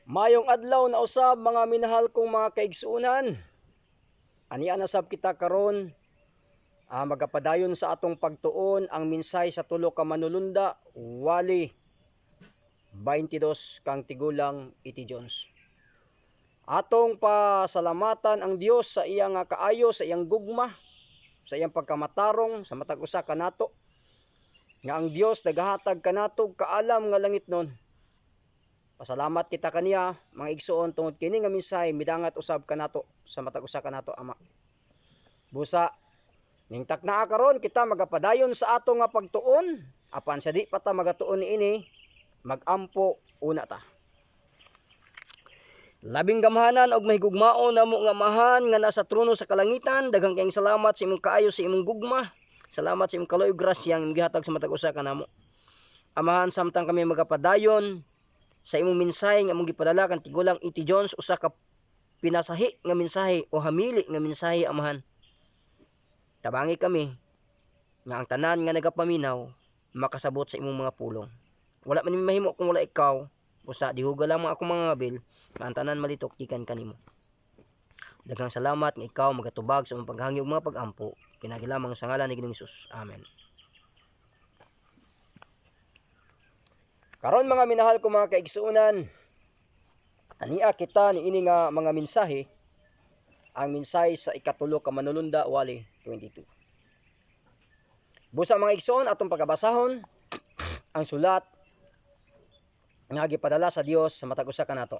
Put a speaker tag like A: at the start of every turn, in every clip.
A: Mayong adlaw na usab mga minahal kong mga kaigsuunan. Ania na sab kita karon magapadayon sa atong pagtuon ang minsay sa tulo ka manulunda wali 22 kang tigulang iti Jones. Atong pasalamatan ang Dios sa iyang kaayo, sa iyang gugma, sa iyang pagkamatarong sa matag usa kanato. Nga ang Dios nagahatag kanato kaalam nga langit nun. Pasalamat kita kaniya mga igsuon tungod kini nga minsay midangat usab kanato sa matag usa kanato ama. Busa ning taknaa karon kita magapadayon sa ato nga pagtuon apan sa di pa ta magatuon niini magampo una ta. Labing gamhanan og mahigugmao namo nga amahan nga nasa trono sa kalangitan, daghang kayong salamat sa imong kaayo sa imong gugma. Salamat sa imong kaloy grasya nga gihatag sa matag usa kanamo. Amahan samtang kami magapadayon sa imong mensahe nga imong gipadala kan tigulang iti Jones, usa ka pinasahi nga mensahe o hamili nga mensahe amahan. Tabangi kami nga ang tanan nga nagapaminaw makasabot sa imong mga pulong. Wala man mahimo kung wala ikaw, busa dihuga lang ako mga ngabil, nga ang tanan malitok ikan kanimo. Daghang salamat nga ikaw magatubag sa imong paghangyo ug mga pagampo. Kinagilamang sa ngalan ni Ginoong Hesus. Amen. Karon mga minahal ko mga kaigsuunan, ania kita niini nga mga mensahe, ang mensahe sa ikatulo ka manulunda wali 22. Busa mga igsoon atong pagabasahon ang sulat nga gipadala sa Dios sa matag usa kanato.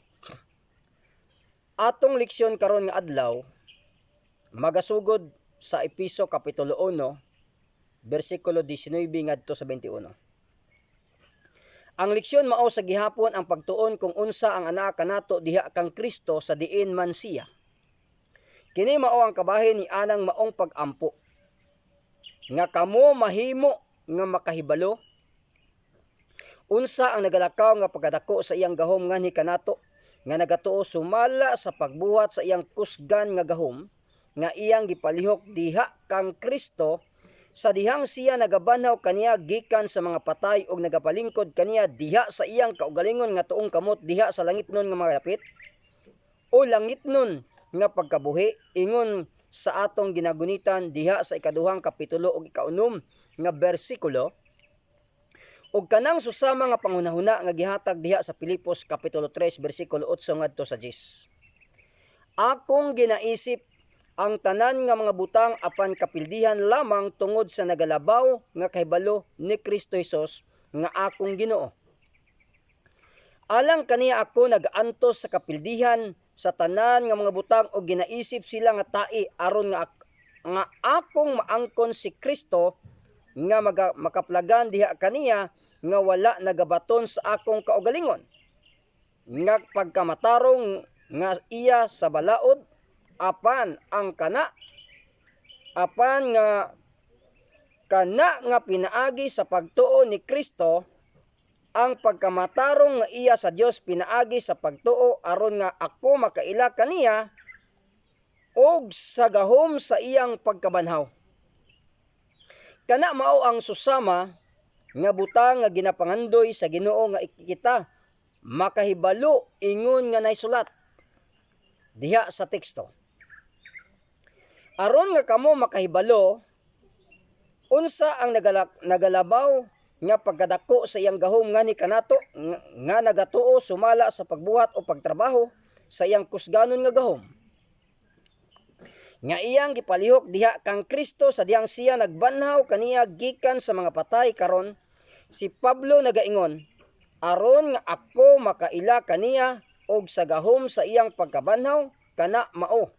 A: Atong leksyon karon nga adlaw magasugod sa Epeso kapitulo 1 bersikulo 19 ngadto sa 21. Ang leksyon mao sa gihapon ang pagtuon kung unsa ang anaa kanato diha kang Kristo sa diin man siya. Kini mao ang kabahin ni anang maong pagampo nga kamo mahimo nga makahibalo unsa ang nagalakaw nga pagkadako sa iyang gahom nganhi kanato nga nagatuo sumala sa pagbuhat sa iyang kusgan nga gahom nga iyang gipalihok diha kang Kristo sa dihang siya nagabanhaw kaniya gikan sa mga patay ug nagapalingkod kaniya diha sa iyang kaugalingon nga tuong kamot diha sa langitnon nga mga dapit o langitnon nga pagkabuhi ingon sa atong ginagunitan diha sa ikaduhang kapitulo ug ikaunom nga bersikulo ug kanang susama nga panghunahuna nga gihatag diha sa Pilipos kapitulo 3 bersikulo 8 ngadto sa 10. Akong ginaisip ang tanan nga mga butang apan kapildihan lamang tungod sa nagalabaw nga kahibalo ni Kristo Hesus nga akong Ginoo. Alang kaniya ako nagaantos sa kapildihan sa tanan nga mga butang o ginaisip sila nga tai aron nga akong maangkon si Kristo nga makaplagan diha kaniya nga wala nagabaton sa akong kaugalingon. Nga pagkamatarong nga iya sa balaod apan nga pinaagi sa pagtuo ni Kristo ang pagkamatarong nga iya sa Dios pinaagi sa pagtuo aron nga ako makaila kaniya og sa gahom sa iyang pagkabanhaw. Kana mao ang susama nga butang nga ginapangandoy sa Ginoo nga kita makahibalo ingon nga naisulat diha sa teksto. Aron nga kamo makahibalo unsa ang nagalabaw nga pagkadako sa iyang gahom ngani kanato nga nagatuo sumala sa pagbuhat o pagtrabaho sa iyang kusganon nga gahom nga iyang gipalihok diha kang Kristo sa diyang siya nagbanhaw kaniya gikan sa mga patay. Karon si Pablo nagaingon aron nga ako makaila kaniya og sa gahom sa iyang pagkabanhaw kana mao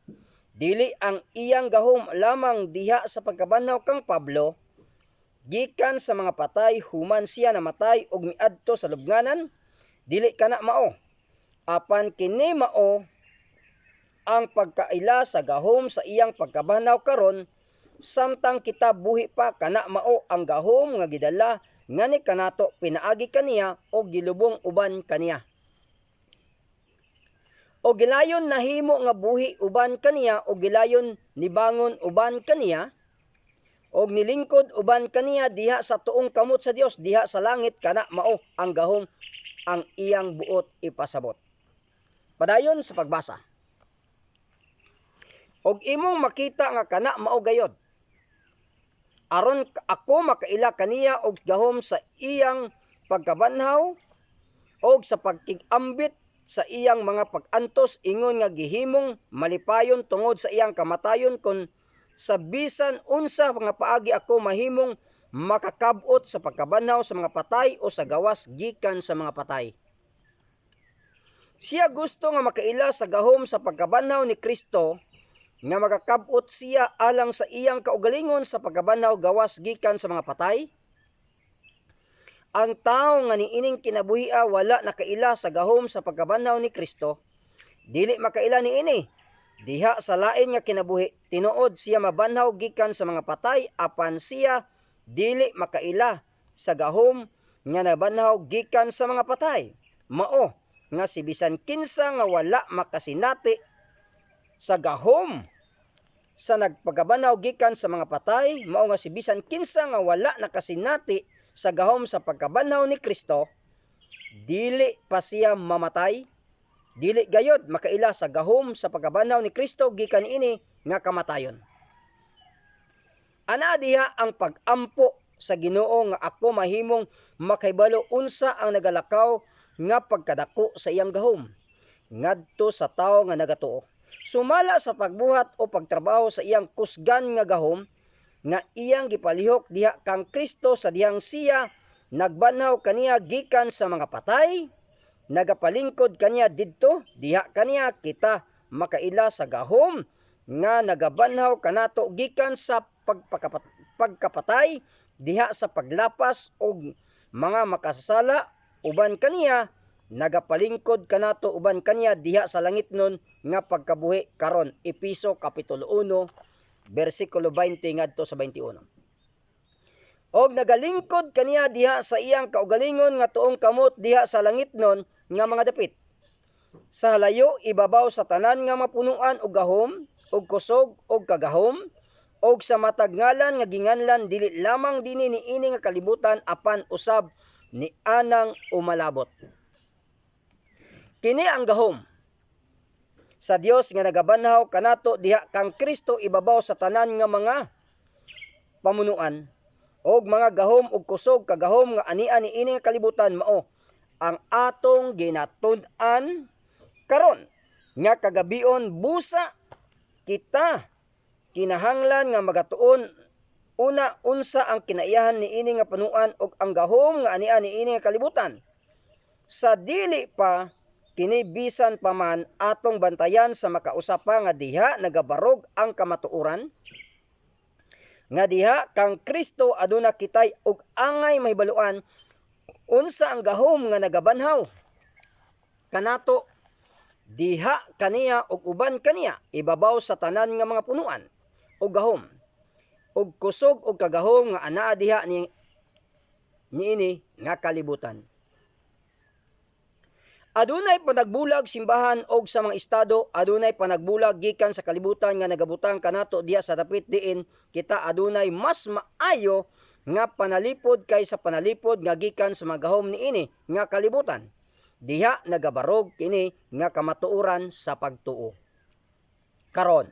A: dili ang iyang gahom lamang diha sa pagkabanhaw kang Pablo gikan sa mga patay human siya namatay og miadto sa lubnganan, dili kana mao apan kini mao ang pagkaila sa gahom sa iyang pagkabanhaw karon samtang kita buhi pa kana mao ang gahom nga gidala ngani kanato pinaagi kaniya og gilubong uban kaniya. O gilayon nahimo nga buhi uban kaniya o gilayon nibangon uban kaniya og nilingkod uban kaniya diha sa tuong kamot sa Dios diha sa langit kana mao ang gahom ang iyang buot ipasabot. padayon sa pagbasa. Og imong makita nga kana mao gayod, aron ako makaila kaniya og gahom sa iyang pagkabanhaw og sa pagkig-ambit sa iyang mga pag-antos, ingon nga gihimong malipayon tungod sa iyang kamatayon, kun sa bisan unsa nga paagi ako mahimong makakabot sa pagkabanhaw sa mga patay o sa gawas gikan sa mga patay. Siya gusto nga makaila sa gahom sa pagkabanhaw ni Kristo, nga makakabot siya alang sa iyang kaugalingon sa pagkabanhaw gawas gikan sa mga patay. Ang tao nga niining kinabuhia wala nakaila sa gahom sa pagkabanhaw ni Kristo, dili makaila niini. Diha sa lain nga kinabuhi, tinuod siya mabanhaw gikan sa mga patay, apan siya dili makaila sa gahom nga nabanhaw gikan sa mga patay. Mao nga si bisan kinsa nga wala makasinati sa gahom sa nagpagabanhaw gikan sa mga patay, mao nga si bisan kinsa nga wala nakasinati sa gahom sa pagkabanhaw ni Kristo, dili pa siya mamatay, dili gayod makaila sa gahom sa pagkabanhaw ni Kristo gikan ini nga kamatayon. Ana diha ang pag-ampo sa Ginoo nga ako mahimong makahibalo unsa ang nagalakaw nga pagkadako sa iyang gahom ngadto sa tawo nga nagatuo, sumala sa pagbuhat o pagtrabaho sa iyang kusgan nga gahom nga iyang gipalihok diha kang Kristo sa dihang siya nagbanhaw kaniya gikan sa mga patay, nagapalingkod kaniya didto diha kaniya kita makaila sa gahom nga nagabanhaw kanato gikan sa pagkapatay diha sa paglapas og mga makasala, uban kaniya nagapalingkod kanato uban kaniya diha sa langitnon nga pagkabuhi karon. Efeso kapitulo 1 bersikulo 20 ngadto sa 21. Og nagalingkod kaniya diha sa iyang kaugalingon nga tuong kamot diha sa langitnon nga mga dapit, sa halayo ibabaw sa tanan nga mapunuan og gahom og kusog og kagahom, og sa matag ngalan nga ginganlan dili lamang dinhi niini nga kalibutan apan usab ni anang umalabot. Kini ang gahom sa Dios nga nagabanhaw kanato diha kang Kristo ibabaw sa tanan nga mga pamunuan, og mga gahom og kusog kagahom nga ania niini nga kalibutan mao ang atong ginatud-an karon nga kagabion busa kita kinahanglan nga magatuon una unsa ang kinaiyahan niini nga panuan og ang gahom nga ania niini nga kalibutan. Sa dili pa kini bisan pa man atong bantayan sa makausapa nga diha nagabarog ang kamatuoran, nga diha kang Kristo aduna kitay og angay mahibaluan unsa ang gahom nga nagabanhaw kanato diha kaniya og uban kaniya ibabaw sa tanan nga mga punuan og gahom og kusog og kagahom nga anaa diha niini nga kalibutan. Adunay panagbulag simbahan og sa mga estado, adunay panagbulag gikan sa kalibutan nga nagabutang kanato diha sa dapit diin kita adunay mas maayo nga panalipod kaysa panalipod nga gikan sa mga gahom niini nga kalibutan. Diha nagabarog kini nga kamatuoran sa pagtuo. Karon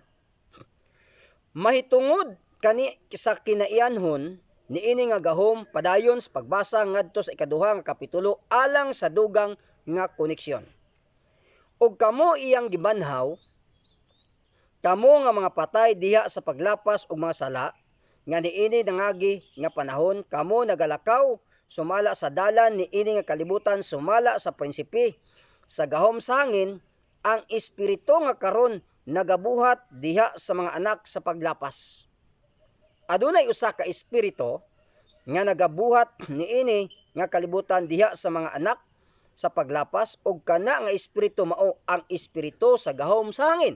A: mahitungod kani sa kinaiyanhon niini nga gahom padayon sa pagbasa ngadto sa ikaduha nga kapitulo alang sa dugang nga koneksyon. Og kamo iyang gibanhaw, kamo nga mga patay diha sa paglapas og mga sala, nga niini nangagi nga panahon kamo nagalakaw sumala sa dalan niini nga kalibutan, sumala sa prinsipe sa gahom sa hangin, ang espiritu nga karon nagabuhat diha sa mga anak sa paglapas. Adunay usa ka espiritu nga nagabuhat niini nga kalibutan diha sa mga anak sa paglapas, og kana nga espiritu mao ang espiritu sa gahom sa hangin.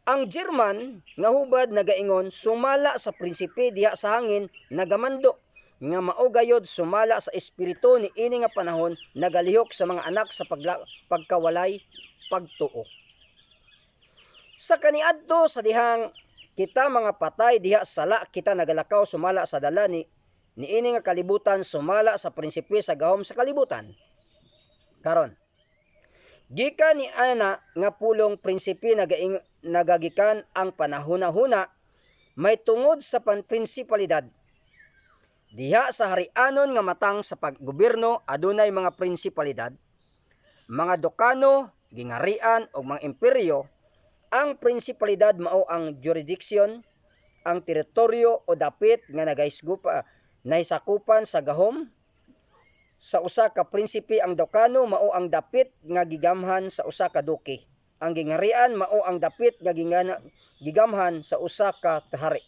A: Ang German nga hubad nagaingon sumala sa prinsipe diha sa hangin nagamando, nga mao gayod sumala sa espiritu ni ini nga panahon nagalihok sa mga anak sa pagkawalay pagtuo. Sa kaniadto sa dihang kita mga patay diha sala kita nagalakaw sumala sa dala niini nga kalibutan, sumala sa prinsipe sa gahom sa kalibutan. Karon Gikan ni ana nga pulong prinsipi nagagikan ang panahuna-huna may tungod sa panprinsipalidad. Diha sa harianon nga matang sa paggobyerno adunay mga prinsipalidad, mga dokano, gingarian o mga imperyo. Ang prinsipalidad mao ang jurisdiction, ang teritoryo o dapit nga nahisakupan sa gahom. Sa usa ka prinsipe ang dokano mao ang dapit nga gigamhan sa usa ka duki. Ang gingarian mao ang dapit nga gigamhan sa usa ka hari.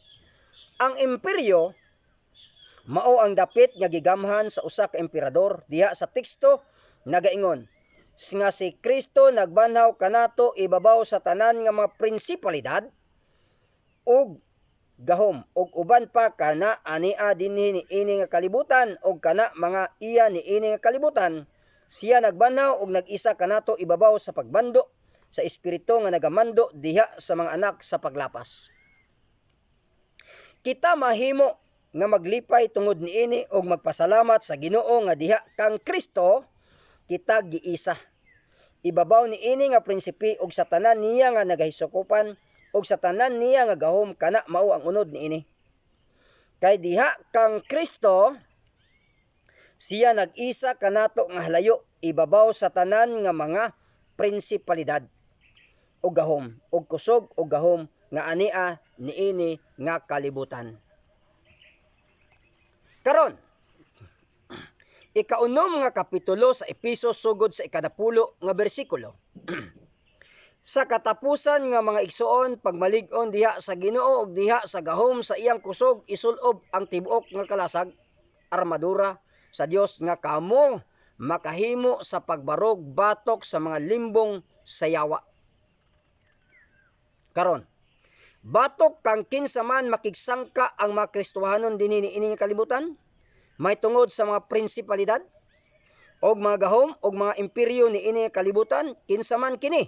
A: Ang imperyo mao ang dapit nga gigamhan sa usa ka emperador. Diha sa teksto nagaingon nga si Kristo nagbanhaw kanato ibabaw sa tanan nga mga prinsipalidad ug gahom ug uban pa kana ania dinhi ni ini nga kalibutan ug kana mga iya ni ini nga kalibutan. Siya nagbanhaw ug nag-isa kanato ibabaw sa pagbando sa espiritu nga nagamando diha sa mga anak sa paglapas. Kita mahimo nga maglipay tungod niini ug magpasalamat sa Ginoo nga diha kang Kristo kita giisa. Ibabaw niini nga prinsipi ug sa tanan niya nga nagahisukupan ug sa tanan niya nga gahom kana mao ang unod niini. Kay diha kang Kristo siya nag-isa kanato nga halayo ibabaw sa tanan nga mga prinsipalidad ug gahom ug kusog ug gahom nga ania niini nga kalibutan. Karon ikaunom nga kapitulo sa Episo sugod sa 10 nga bersikulo. Sa katapusan nga mga igsuon pagmalig-on diha sa Ginoo ug diha sa gahom sa iyang kusog isulob ang tibuok nga kalasag armadura sa Dios nga kamo makahimo sa pagbarog batok sa mga limbong sayawa. Karon batok kang kinsa man makigsangka ang mga Kristohanon dinhi ini nga kalibutan may tungod sa mga prinsipalidad og mga gahom og mga imperyo ni ini nga kalibutan kinsa man kini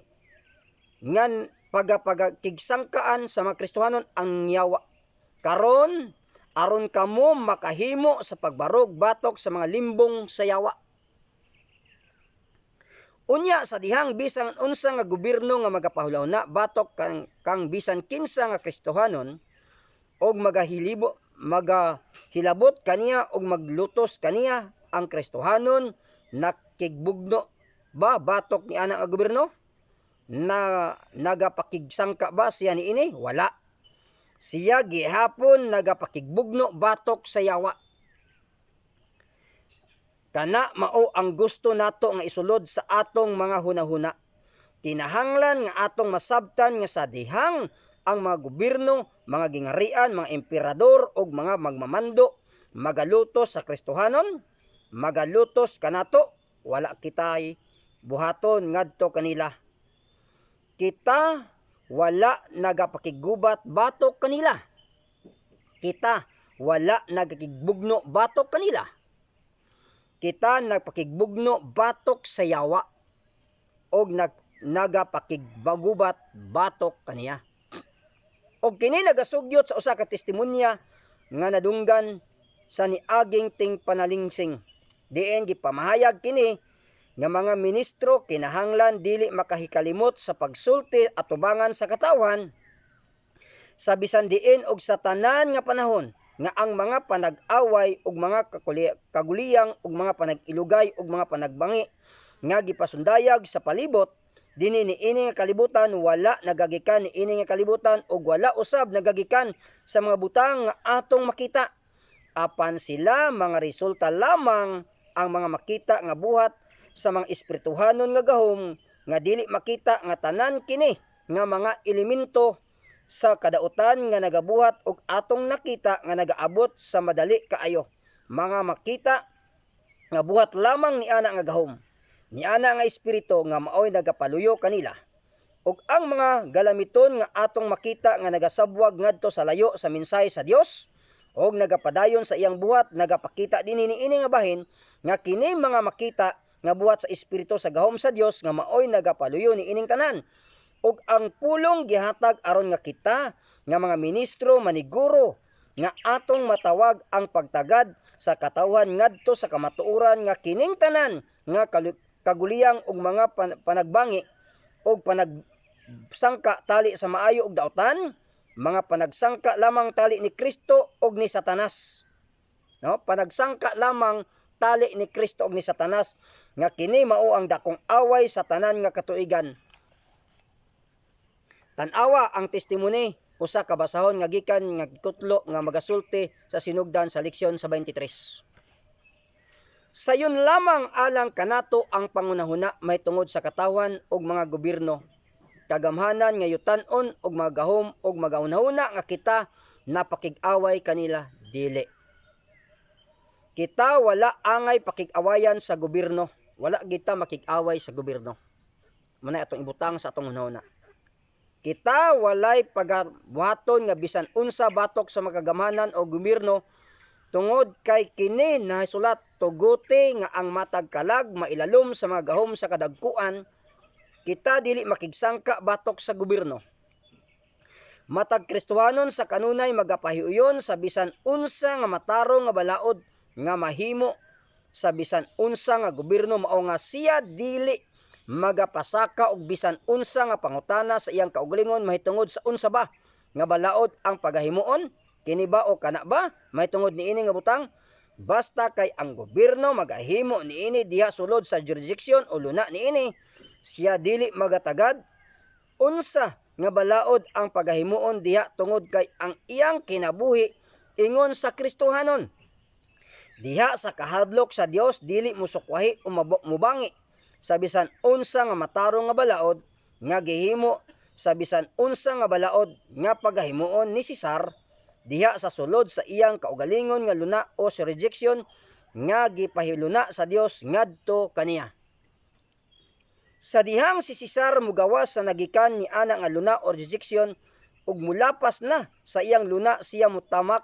A: ngan pagakigsangkaan sa mga Kristohanon ang yawa. Karon aron kamo makahimo sa pagbarog batok sa mga limbong sa yawa. Unya sa dihang bisan unsa nga gobyerno nga magapahulaw na batok kang bisan kinsa nga Kristohanon og magahilabot kaniya og maglutos kaniya ang Kristohanon nakigbugno ba batok ni ana nga gobyerno? Na nagapakigsangka ba siya ni ini? Wala. Siya gihapon nagapakigbugno batok sa yawa. Kana mao ang gusto nato nga isulod sa atong mga hunahuna. Kinahanglan nga atong masabtan nga sa dihang ang mga gobyerno, mga gingarian, mga emperador ug mga magmamando magalutos sa Kristohanon, magalutos kanato, wala kitay buhaton ngadto kanila. Kita wala nagapakigubat batok kanila. Kita wala nagakigbugno batok kanila. Kita nagpakigbugno batok sa yawa og nagapakigbagubat batok kaniya. Og kini nagasugyot sa usa ka testimonya nga nadunggan sa niaging ting panalingsing. Diin gipamahayag kini nga mga ministro kinahanglan dili makahikalimot sa pagsulti at tubangan sa katawhan sa bisan diin og sa tanan nga panahon nga ang mga panag-away ug mga kaguliyang ug mga panag-ilugay ug mga panagbangi nga gipasundayag sa palibot dinhi ni ini nga kalibutan wala nagagikan ni ini nga kalibutan ug wala usab nagagikan sa mga butang nga atong makita apan sila mga resulta lamang ang mga makita nga buhat sa mga espirituhanon nga gahom nga dili makita nga tanan kini nga mga elemento sa kadautan nga nagabuhat og atong nakita nga nagaabot sa madali kaayo. Mga makita nga buhat lamang ni ana nga gahom, ni ana nga espiritu nga maoy nagapaluyo kanila. Ug ang mga galamiton nga atong makita nga nagasabwag ngadto sa layo sa mensahe sa Dios og nagapadayon sa iyang buhat nagapakita dinhi niini nga bahin nga kini mga makita nga buhat sa espiritu sa gahom sa Dios nga maoy nagapaluyo ni ining tanan. Ug ang pulong gihatag aron nga kita nga mga ministro maniguro nga atong matawag ang pagtagad sa katawhan ngadto sa kamatuoran nga kining tanan nga kaguliyang ug mga panagbangi ug panagsangka tali sa maayo ug daotan, mga panagsangka lamang tali ni Kristo ug ni Satanas. No, panagsangka lamang tali ni Kristo ug ni Satanas, nga kini mao ang dakong away sa tanan nga katuigan. Tan-awa ang testimony usa ka basahon nga gikan nga kutlo nga magasulti sa sinugdan sa leksyon sa 23. Sayon lamang alang kanato ang pangunahuna may tungod sa katawan ug mga gobyerno, kagamhanan nga yutan-on ug mga gahom ug magaunahuna nga kita napakig-away kanila, dili. Kita wala angay pakig-awayan sa gobyerno, wala kita makig-away sa gobyerno. Manay atong ibutang sa atong hunahuna. Kita walay pagabuhaton nga bisan unsa batok sa makagamhanan o gobyerno, tungod kay kini nasulat tuguti nga ang matag kalag mailalom sa mga gahom sa kadagkuan, kita dili makigsangka batok sa gobyerno. Matag Kristohanon sa kanunay magapahiuyon sa bisan unsa nga matarong nga balaod nga mahimo sa bisan unsa nga gobyerno, mao nga siya dili magapasaka og bisan unsa nga pangutana sa iyang kaugalingon mahitungod sa unsa ba nga balaod ang pagahimuon, kini ba o kana ba, mahitungod niini nga butang. Basta kay ang gobyerno magahimo niini diha sulod sa jurisdiction o luna niini, siya dili magatagad unsa nga balaod ang pagahimuon diha, tungod kay ang iyang kinabuhi ingon sa Kristohanon. Diha sa kahadlok sa Dios dili musukwahi o mubangi sa bisan unsa nga matarong nga balaod nga gihimo sa bisan unsa nga balaod nga pagahimuon ni Cesar diha sa sulod sa iyang kaugalingon nga luna o sa rejection nga gipahiluna sa Dios ngadto kaniya. Sa dihang si Cesar mugawas sa nagikan ni ana nga luna o rejection ug mulapas na sa iyang luna, siya mutamak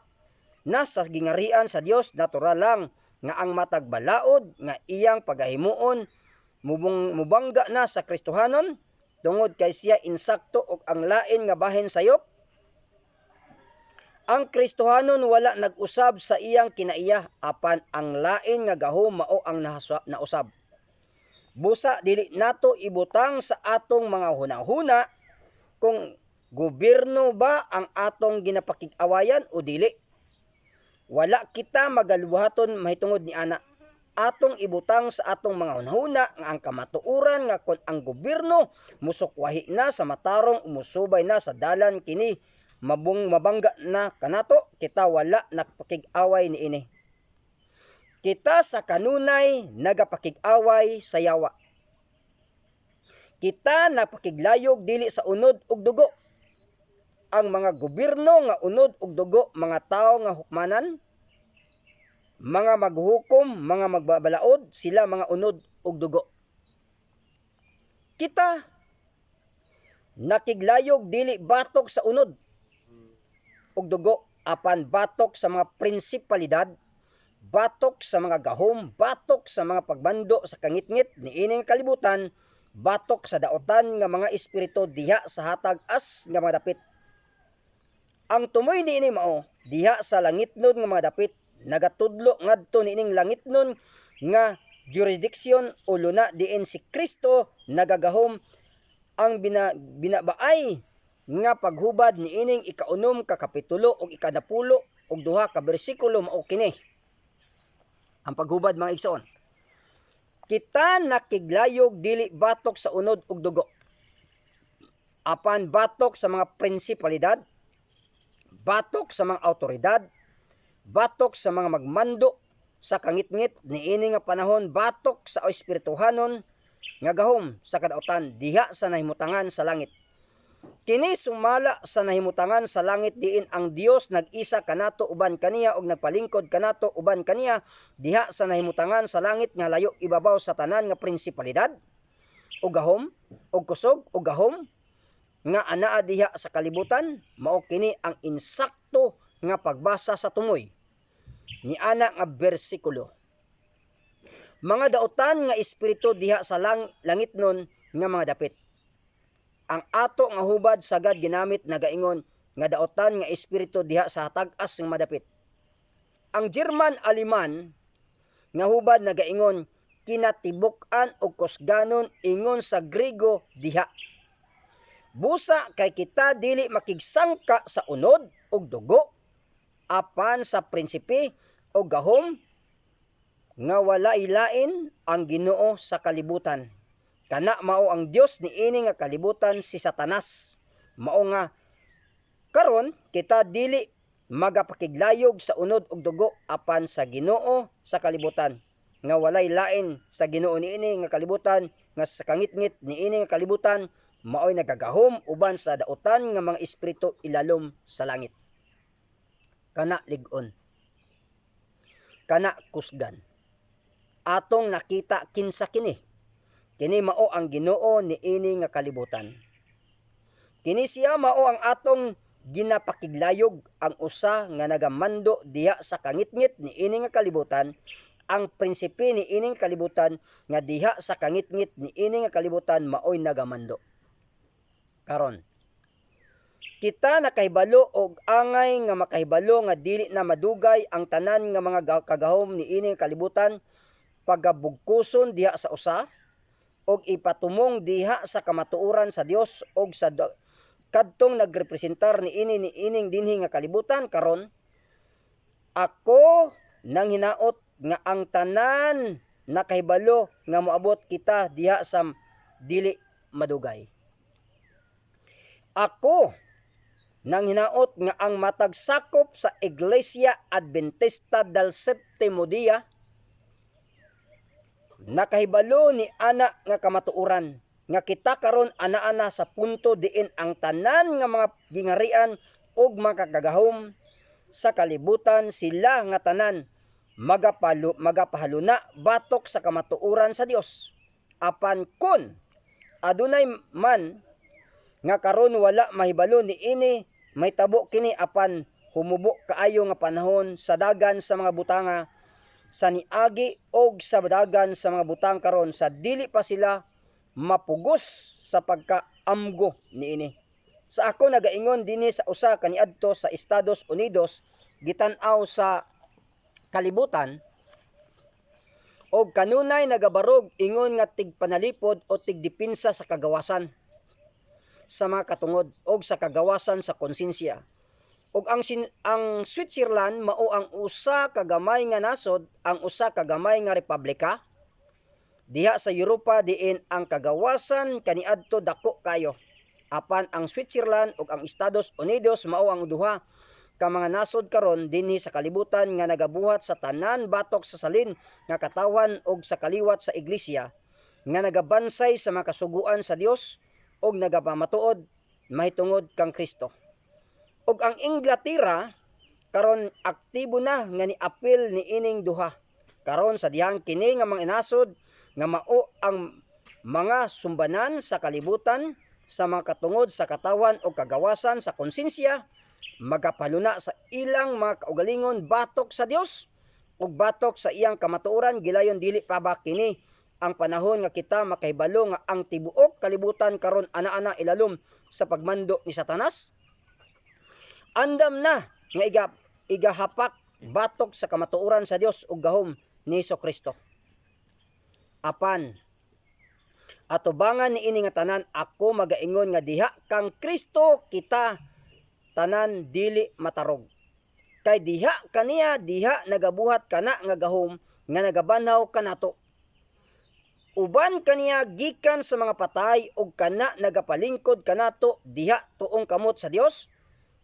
A: na sa gingarian sa Dios. Natural lang nga ang matag balaod nga iyang pagahimuon mubangga na sa Kristohanon, tungod kay siya insakto og ang lain nga bahin sayop. Ang Kristohanon wala nag-usab sa iyang kinaiya, apan ang lain nga gahom mao ang nausab. Busa dili nato ibutang sa atong mga hunahuna kung gobyerno ba ang atong ginapakig-awayan o dili. Wala kita magalubuhaton mahitungod ni ana. Atong ibutang sa atong mga hunahuna nga ang kamatuoran nga kon ang gobyerno musukwahi na sa matarong umusubay na sa dalan kini mabangga na kanato, kita wala nakapakig-away niini. Kita sa kanunay nagapakig-away sa yawa. Kita napakiglayog dili sa unod ug dugo. Ang mga gobyerno nga unod ug dugo, mga tao nga hukmanan, mga maghukom, mga magbabalaod, sila mga unod ug dugo. Kita nakiglayog dili batok sa unod ug dugo, apan batok sa mga prinsipalidad, batok sa mga gahom, batok sa mga pagbando sa kangitngit ni ining kalibutan, batok sa daotan nga mga espiritu diha sa hatag as nga mga dapit. Ang tumoy niini mao diha sa langitnon nga mga dapit, nagatudlo ngadto niining langitnon nga jurisdiction o luna diin si Kristo nagagahom. Ang binabaay nga paghubad niining ikaunom ka kapitulo ug ikadapulo ug duha ka bersikulo mao kini. Ang paghubad mga igsoon, kita nakiglayog dili batok sa unod ug dugo, apan batok sa mga prinsipalidad, batok sa mga awtoridad, batok sa mga magmando sa kangitngit niini nga panahon, batok sa espirituhanon nga gahom sa kadautan diha sa nahimutangan sa langit. Kini sumala sa nahimutangan sa langit diin ang Dios nag-isa kanato uban kaniya ug nagpalingkod kanato uban kaniya diha sa nahimutangan sa langit nga layo ibabaw sa tanan nga prinsipalidad ug gahom ug kusog ug gahom nga anaa diha sa kalibutan. Mao kini ang insakto nga pagbasa sa tumoy ni ana nga bersikulo. Mga daotan nga espiritu diha sa langitnon nga mga dapit. Ang ato nga hubad sagad ginamit nagaingon nga daotan nga espiritu diha sa hatag-as nga madapit. Ang German Aleman nga hubad nagaingon kinatibuk-an o kusganon ingon sa Griego diha. Busa kay kita dili makigsangka sa unod ug dugo apan sa prinsipe o gahom nga walay lain ang Ginoo sa kalibutan. Kana mao ang Dios niini nga kalibutan, si Satanas. Mao nga karon kita dili magapakiglayog sa unod ug dugo apan sa Ginoo sa kalibutan, nga walay lain sa Ginoo niini nga kalibutan, nga sa kangitngit niini nga kalibutan maoy nagagahom uban sa dautan nga mga espiritu ilalom sa langit. Kana lig-on, kana kusgan. Atong nakita kinsa kini. Kini mao ang Ginoo niini nga kalibutan. Kini siya mao ang atong ginapakiglayog, ang usa nga nagamando diha sa kangitngit niini nga kalibutan, ang prinsipe niini nga kalibutan nga diha sa kangitngit niini nga kalibutan maoy nagamando. Karon kita nakahibalo og angay nga makahibalo nga dili na madugay ang tanan nga mga kagahom niini nga kalibutan pagabugkuson diha sa usa og ipatumong diha sa kamatuoran sa Dios og sa kadtong nagrepresentar niining dinhi nga kalibutan karon. Ako nang hinaot nga ang tanan nakahibalo nga moabot kita diha sa dili madugay. Ako nang hinaot nga ang matag sakop sa Iglesia Adventista del Septimo Dia nakahibalo ni ana nga kamatuoran nga kita karon ana-ana sa punto diin ang tanan nga mga gingarian ug mga kagahom sa kalibutan sila nga tanan magapahaluna batok sa kamatuoran sa Dios. Apan kun adunay man nga karon wala mahibalo niini, may tabo kini apan humubo kaayo nga panahon sa dagan sa mga butanga sa niagi og sa dagan sa mga butang karon sa dili pa sila mapugos sa pagkaamgo niini. Sa ako nagaingon dinhi sa usa kaniadto sa Estados Unidos, gitan-aw sa kalibutan og kanunay nagabarog ingon nga tigpanalipod o tigdepensa sa kagawasan sa mga katungod og sa kagawasan sa konsensya. Og ang Switzerland mao ang usa ka gamay nga nasod, ang usa ka gamay nga republika diha sa Europa diin ang kagawasan kaniadto dako kayo. Apan ang Switzerland ug ang Estados Unidos mao ang duha ka mga nasod karon dinhi sa kalibutan nga nagabuhat sa tanan batok sa salin nga katawan og sa kaliwat sa iglesia nga nagabansay sa mga kasuguan sa Dios og nagapamatuod mahitungod kang Kristo. Og ang Inglaterra karon aktibo na nga niapil ni ining duha karon sa dihang kini nga mga nasod nga mao ang mga sumbanan sa kalibutan sa mga katungod sa katawan o kagawasan sa konsensya magapaluna sa ilang mga kaugalingon batok sa Dios ug batok sa iyang kamatuoran. Gilayon dili pa ba kini ang panahon nga kita makahibalo nga ang tibuok kalibutan karon ana-ana ilalom sa pagmando ni Satanas? Andam na nga igahapak batok sa kamatuoran sa Dios ug gahom ni Kristo. Apan atubangan ni ini nga tanan ako magaingon nga diha kang Kristo kita tanan dili matarog. Kay diha kaniya diha nagabuhat kana nga gahom nga nagabanhaw kanato. Uban kaniya gikan sa mga patay ug kana nagapalingkod kanato diha tuong kamot sa Dios,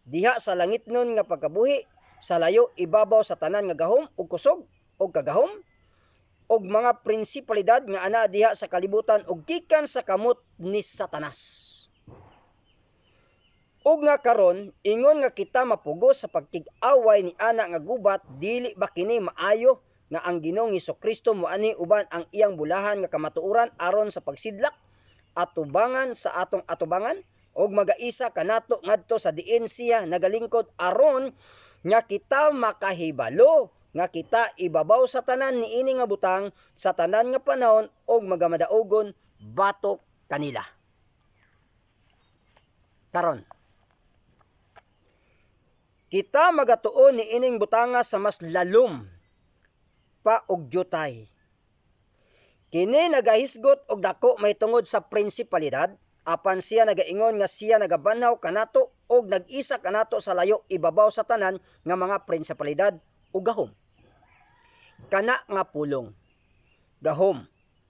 A: diha sa langitnon nga pagkabuhi, sa layo ibabaw sa tanan nga gahom ug kusog ug kagahom og mga prinsipalidad nga ana diha sa kalibutan ug gikan sa kamot ni Satanas. Ug nga karon ingon nga kita mapugos sa pagtig-away ni ana nga gubat, dili ba kini maayo nga ang Ginoong Hesukristo moani uban ang iyang bulahan nga kamatuoran aron sa pagsidlak atubangan sa atong atubangan og magaisa kanato ngadto sa diin siya nagalingkod aron nga kita makahibalo nga kita ibabaw sa tanan niini nga butang sa tanan nga panahon og magamadaogon batok kanila. Karon kita magatuon niining butanga sa mas lalom pa og jutay. Kini nagahisgot og dako may tungod sa prinsipalidad, apan siya nagaingon nga siya nagabanhaw kanato og nag-isa kanato sa layo ibabaw sa tanan nga mga prinsipalidad ug gahom. Kana nga pulong, gahom,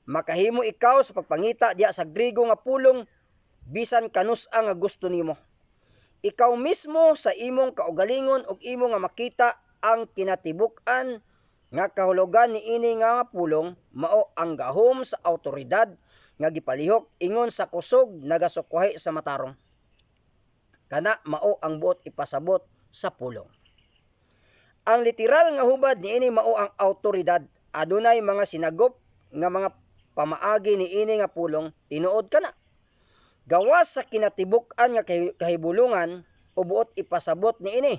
A: makahimo ikaw sa pagpangita diya sa Griego nga pulong bisan kanus-a nga gusto nimo. Ikaw mismo sa imong kaugalingon ug imo nga makita ang kinatibuk-an nga kahulugan ni ini nga pulong mao ang gahom sa awtoridad nga gipalihok ingon sa kusog nagasukwahi sa matarong. Kana mao ang buot ipasabot sa pulong. Ang literal nga hubad ni ini mao ang awtoridad. Adunay mga sinagop nga mga pamaagi ni ini nga pulong tinuod kana. Gawas sa kinatibuk-an nga kahibulungan o buot ipasabot ni ini.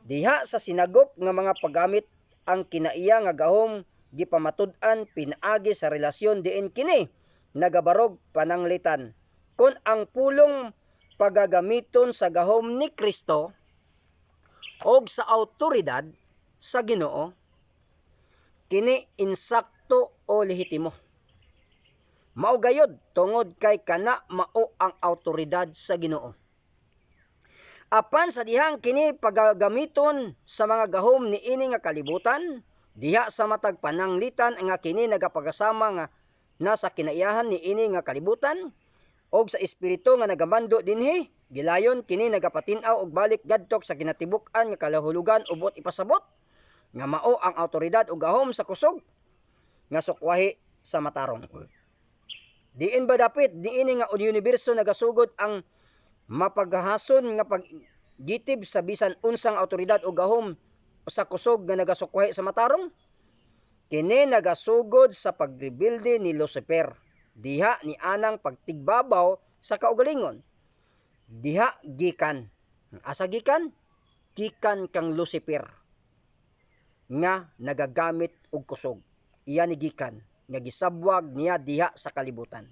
A: Diha sa sinagop nga mga paggamit ang kinaiya nga gahom gipamatud-an pinaagi sa relasyon diin kini nagabarog pananglitan. Kun ang pulong pagagamiton sa gahom ni Kristo og sa awtoridad sa Ginoo, kini insakto o lehitimo. Mao gayod tungod kay kana mao ang awtoridad sa Ginoo. Apan sa dihang kini pagagamiton sa mga gahom ni ini nga kalibutan, diha sa matag pananglitan nga kini nagapagasama nga nasa kinaiyahan ni ini nga kalibutan og sa espiritu nga nagamando dinhi, gilayon kini nagapatin-aw og balik gadtok sa kinatibuk-an nga kalahulugan ubot ipasabot nga mao ang awtoridad ug gahom sa kusog nga sukwahi sa matarong. Diin ba dapit diini nga universo nagasugod ang mapaghason nga paggitib sa bisan unsang awtoridad o gahom sa kusog nga nagasukwahi sa matarong? Kini nagasugod sa pagrebilde ni Lucifer, diha ni anang pagtigbabaw sa kaugalingon. Diha gikan. Asa gikan? Gikan kang Lucifer nga nagagamit og kusog. Iya ni gikan nga gisabwag niya diha sa kalibutan.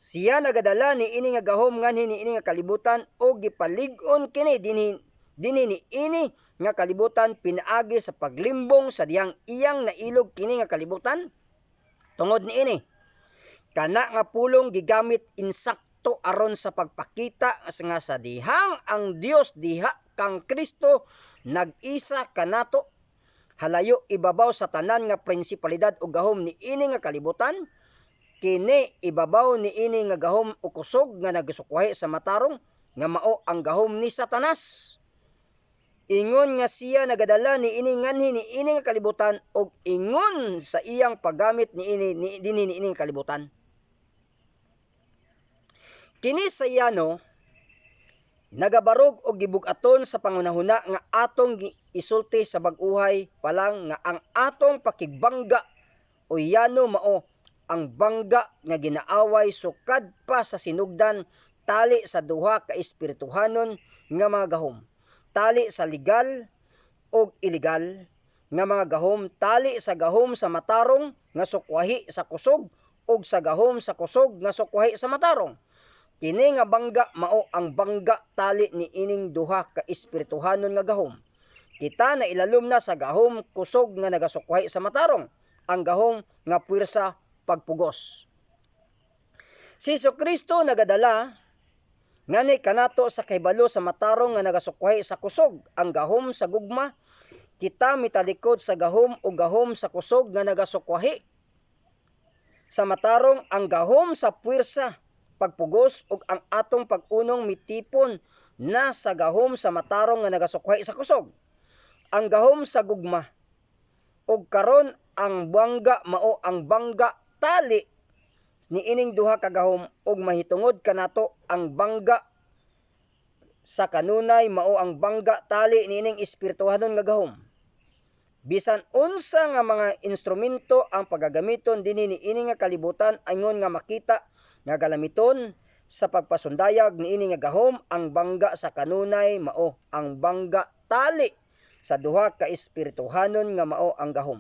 A: Siya nagadala ni ini nga gahom nganhi ni ini nga kalibutan o gipalig-on kini dinhi ni ini nga kalibutan pinaagi sa paglimbong sa diyang iyang nailog kini nga kalibutan. Tungod ni ini, kana nga pulong gigamit insakto aron sa pagpakita nga sa dihang ang Dios diha kang Kristo nag-isa kanato halayo ibabaw sa tanan nga prinsipalidad o gahom ni ini nga kalibutan. Kini ibabaw ni ini nga gahom o kusog nga nagasukwahi sa matarong nga mao ang gahom ni Satanas. Ingon nga siya nagadala ni ini nganhi ni ini nga kalibutan og ingon sa iyang paggamit ni ini nga kalibutan. Kini sayano nagabarog og gibug-aton sa pangunahuna nga atong isulti sa bag-uhay palang nga ang atong pakigbangga o yano mao ang bangga nga ginaaway sukad pa sa sinugdan tali sa duha ka espirituhanon nga mga gahom, tali sa legal o illegal nga mga gahom, tali sa gahom sa matarong nga sukwahi sa kusog o sa gahom sa kusog nga sukwahi sa matarong. Kini nga bangga mao ang bangga tali ni ining duha ka espirituhanon nga gahom. Kita na ilalom na sa gahom kusog nga nagasukwahi sa matarong, ang gahom nga puwersa pagpugos. Si Jesucristo nagadala ngani kanato sa kahibalo sa matarong nga nagasukwahi sa kusog, ang gahom sa gugma. Kita mitalikod sa gahom o gahom sa kusog nga nagasukwahi sa matarong, ang gahom sa puwersa pagpugos ug ang atong pag-unong mitipon na sa gahom sa matarong nga nagasukwahi sa kusog, ang gahom sa gugma. Ug karon ang bangga mao ang bangga tali ni ining duha ka gahom ug mahitungod kanato ang bangga sa kanunay mao ang bangga tali ni ining espirituhanon nga gahom. Bisan unsa nga mga instrumento ang pagagamiton dinhi ni ining nga kalibutan ingon nga makita nga galamiton sa pagpasundayag ni ini nga gahom, ang bangga sa kanunay mao ang bangga tali sa duha ka espirituhanon nga mao ang gahom.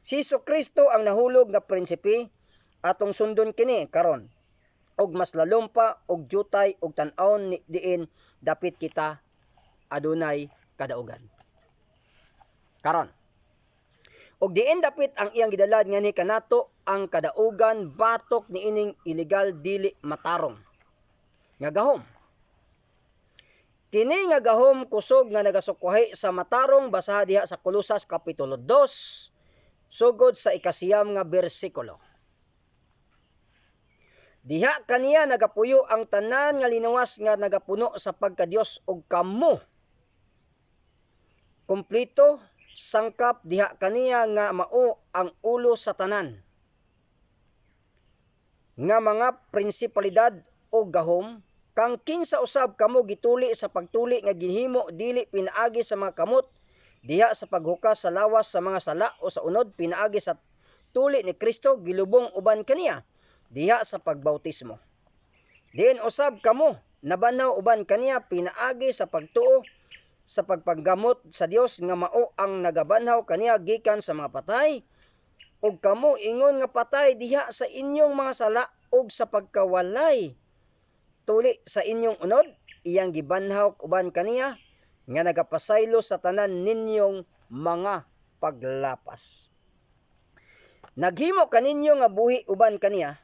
A: Si Jesucristo ang nahulog nga prinsipe, atong sundon kini karon og mas lalom pa og jutay og tan-awon diin dapit kita adunay kadaugan. Karon Og diin dapit ang iyang gidalad nga ni kanato ang kadaugan batok niining illegal dili matarong nga gahom. Kini nga gahom kusog nga nagasukwahi sa matarong basaha diha sa Kolosas Kapitulo 2 sugod sa ikasiyam nga bersikulo. Diha kaniya nagapuyo ang tanan nga linawas nga nagapuno sa pagkadiyos ug kamo kumplito sangkap diha kaniya nga mao ang ulo sa tanan nga mga prinsipalidad o gahom kang kinsa usab kamo gituli sa pagtuli nga ginhimo dili pinaagi sa mga kamot diha sa paghukas sa lawas sa mga sala o sa unod pinaagi sa tuli ni Kristo gilubong uban kaniya diha sa pagbautismo. Diin usab kamo nabanaw uban kaniya pinaagi sa pagtuo sa pagpanggamot sa Dios nga mao ang nagabanhaw kaniya gikan sa mga patay ug kamo ingon nga patay diha sa inyong mga sala ug sa pagkawalay tuli sa inyong unod iyang gibanhaw uban kaniya nga nagapasaylo sa tanan ninyong mga paglapas. Naghimo kaninyo nga buhi uban kaniya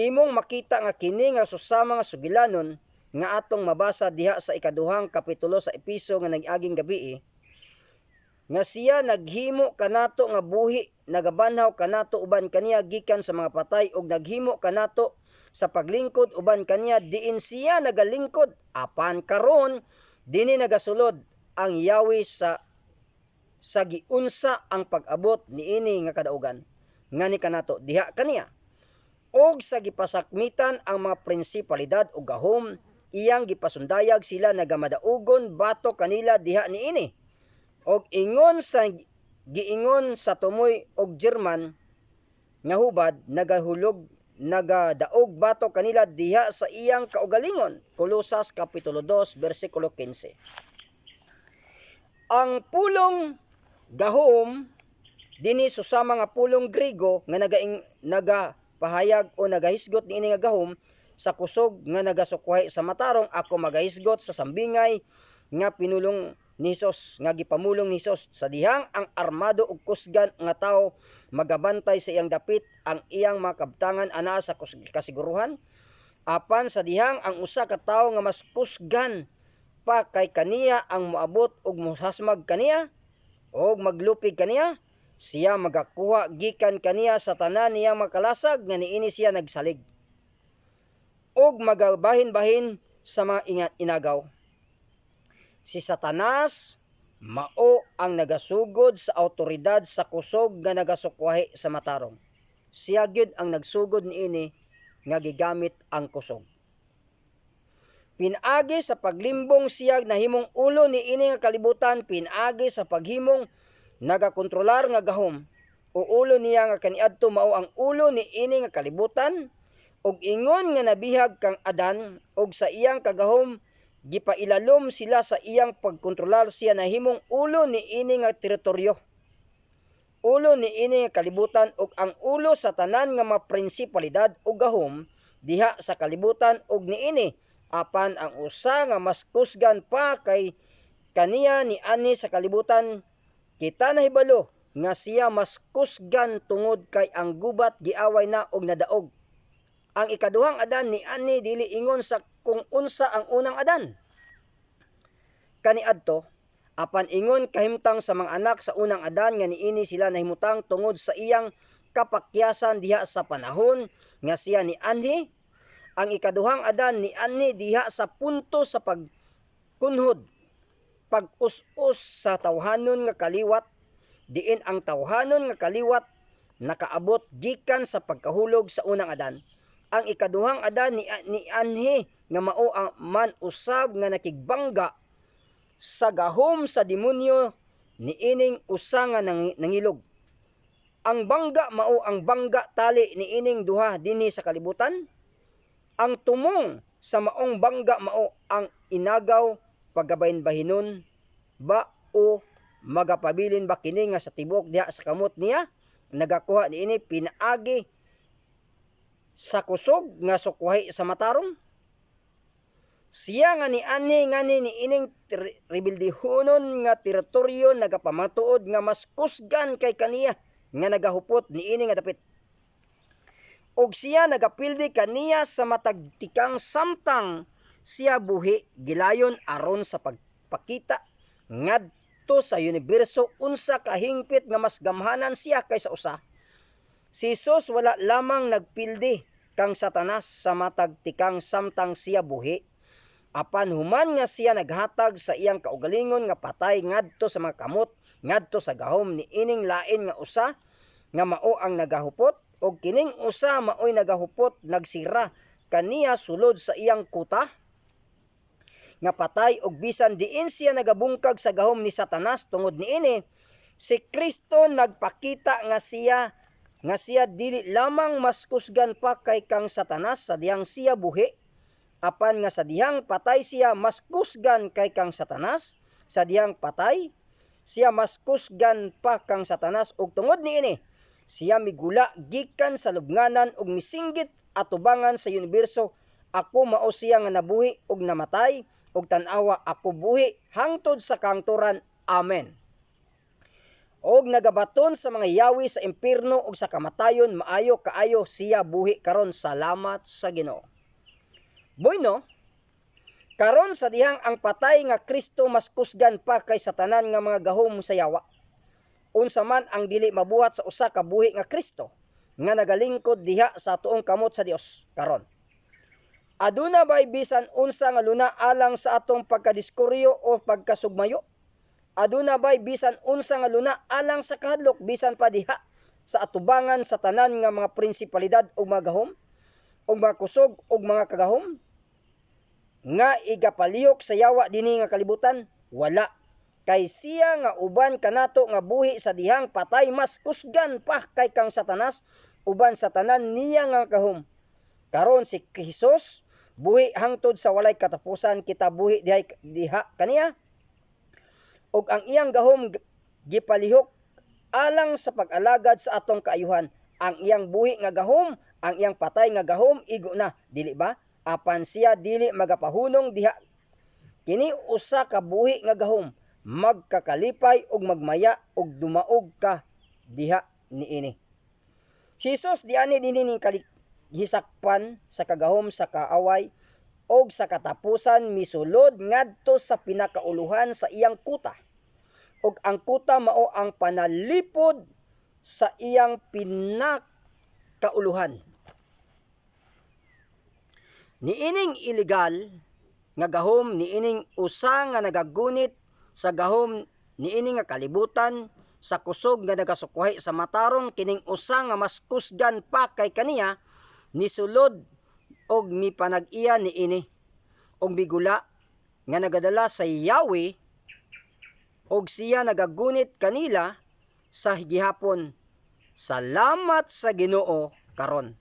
A: imong makita nga kini nga susama nga sugilanon nga atong mabasa diha sa ikaduhang kapitulo sa Episo nga nag-aging gabi nga siya naghimo kanato nga buhi nagabanhaw kanato uban kaniya gikan sa mga patay ug naghimo kanato sa paglingkod uban kaniya diin siya nagalingkod apan karon dinhi nagasulod ang yawi sa giunsa ang pag-abot niini nga kadaugan nga ni kanato diha kaniya og sa gipasakmitan ang mga prinsipalidad o gahom iyang gipasundayag sila nagamadaugon bato kanila diha niini og ingon sa giingon sa tumoy og German nga hubad nagadaog bato kanila diha sa iyang kaugalingon. Kolosas Kapitulo 2 bersikulo 15. Ang pulong gahom dinhi susama nga pulong Griego nga nagapahayag o nagahisgot niini nga gahom sa kusog nga nagasukwahi sa matarong ako magahisgot sa sambingay nga pinulong ni Hesus nga gipamulong ni Hesus sa dihang ang armado ug kusgan nga tao magabantay sa iyang dapit ang iyang mga kabtangan ana sa kasiguruhan apan sa dihang ang usa ka tawo nga mas kusgan pa kay kaniya ang moabot ug mohasmag kaniya og maglupig kaniya siya magakuha gikan kaniya sa tanan niyang makalasag nga niini siya nagsalig og magabahin-bahin sa mga inagaw. Si Satanas mao ang nagasugod sa awtoridad sa kusog nga nagasukwahi sa matarong. Siya gyud ang nagsugod niini nga gigamit ang kusog. Pinaagi sa paglimbong siya nahimong ulo niini nga kalibutan pinaagi sa paghimong nagakontrolar nga gahom o ulo niya nga kaniadto mao ang ulo niini nga kalibutan. Og ingon nga nabihag kang Adan og sa iyang kagahom gipailalom sila sa iyang pagkontrolar siya nahimong ulo niini nga teritoryo ulo niini nga kalibutan ug ang ulo sa tanan nga mga prinsipalidad ug gahom diha sa kalibutan ug niini apan ang usa nga mas kusgan pa kay kaniya ni ani sa kalibutan kita nahibalo nga siya mas kusgan tungod kay ang gubat giaway na og nadaog. Ang ikaduhang Adan ni ani dili ingon sa kung unsa ang unang Adan. Kaniadto apan ingon kahimtang sa mga anak sa unang Adan nga niini sila nahimutang tungod sa iyang kapakyasan diha sa panahon nga siya ni anhi. Ang ikaduhang Adan ni ani diha sa punto sa pagkunhod pag-us-us sa tawhanon nga kaliwat diin ang tawhanon nga kaliwat nakaabot gikan sa pagkahulog sa unang Adan. Ang ikaduhang Adan ni anhi nga mao ang man usab nga nakigbangga sa gahom sa demonyo niining usa nga nangilog. Ang bangga mao ang bangga tali niining duha dinhi sa kalibutan. Ang tumong sa maong bangga mao ang inagaw pagabahin-bahinon ba o magapabilin ba kini nga sa tibok diha sa kamot niya nagakuha niini pinaagi sa kusog nga sukwahi sa matarong. Siya nga niani niining rebeldehonon nga teritoryo nagapamatuod nga mas kusgan kay kaniya nga nagahupot niini nga dapit. Og siya nagapildi kaniya sa matagtikang samtang siya buhi gilayon aron sa pagpakita ngadto sa universo unsa kahingpit nga mas gamhanan siya kaysa usa. Si Jesus wala lamang nagpildi kang Satanas sa matagtikang samtang siya buhi, apan human nga siya naghatag sa iyang kaugalingon nga patay ngadto sa mga kamot ngadto sa gahom niining lain nga usa nga mao ang nagahupot, og kining usa maoy nagahupot nagsira kaniya sulod sa iyang kuta nga patay, og bisan diin siya nagabungkag sa gahom ni Satanas tungod niini si Kristo nagpakita nga siya dili lamang mas kusgan pa kay kang Satanas sa dihang siya buhi, apan nga sa dihang patay siya mas kusgan kay kang Satanas, sa dihang patay siya mas kusgan pa kang Satanas, ug tungod niini siya migula gikan sa lubnganan ug misinggit atubangan sa universo. Ako mao siya nga nabuhi ug namatay, ug tan-awa ako buhi hangtod sa kangturan. Amen. Og nagabaton sa mga yawi sa impierno ug sa kamatayon, maayo kaayo siya buhi karon. Salamat sa Ginoo. Bueno, karon sa dihang ang patay nga Kristo mas kusgan pa kay sa tanan nga mga gahom sa yawa. Unsa man ang dili mabuhat sa usa ka buhi nga Kristo nga nagalingkod diha sa tuong kamot sa Dios karon. Aduna bay bisan unsa nga luna alang sa atong pagkadiskuryo o pagkasugmayo? Aduna bay bisan unsa nga luna alang sa kahadlok bisan pa diha sa atubangan sa tanan nga mga prinsipalidad ug mga gahom ug mga kusog ug mga kagahom nga igapalihok sa yawa dinhi nga kalibutan? Wala, kay siya nga uban kanato nga buhi sa dihang patay mas kusgan pa kay kang Satanas uban sa tanan niya nga kahom. Karon si Jesus buhi hangtod sa walay katapusan, kita buhi diha kaniya, ug ang iyang gahom gipalihok alang sa pag-alagad sa atong kaayuhan. Ang iyang buhi nga gahom, ang iyang patay nga gahom igo na, dili ba? Apan siya dili magapahunong diha. Kini usa ka buhi nga gahom, magkakalipay ug magmaya ug dumaog ka diha niini. Si Jesus diani dinhi hisakpan sa kagahom sa kaaway og sa katapusan misulod ngadto sa pinakauluhan sa iyang kuta. Og ang kuta mao ang panalipod sa iyang pinakauluhan. Niining illegal nga gahom, niining usa nga nagagunit sa gahom, niining nga kalibutan sa kusog nga nagasukwahi sa matarong, kining usa nga mas kusgan pa kay kaniya nisulod og mipanag-iya niini og bigula nga nagadala sa Yahweh og siya nagagunit kanila sa gihapon. Salamat sa Ginoo karon.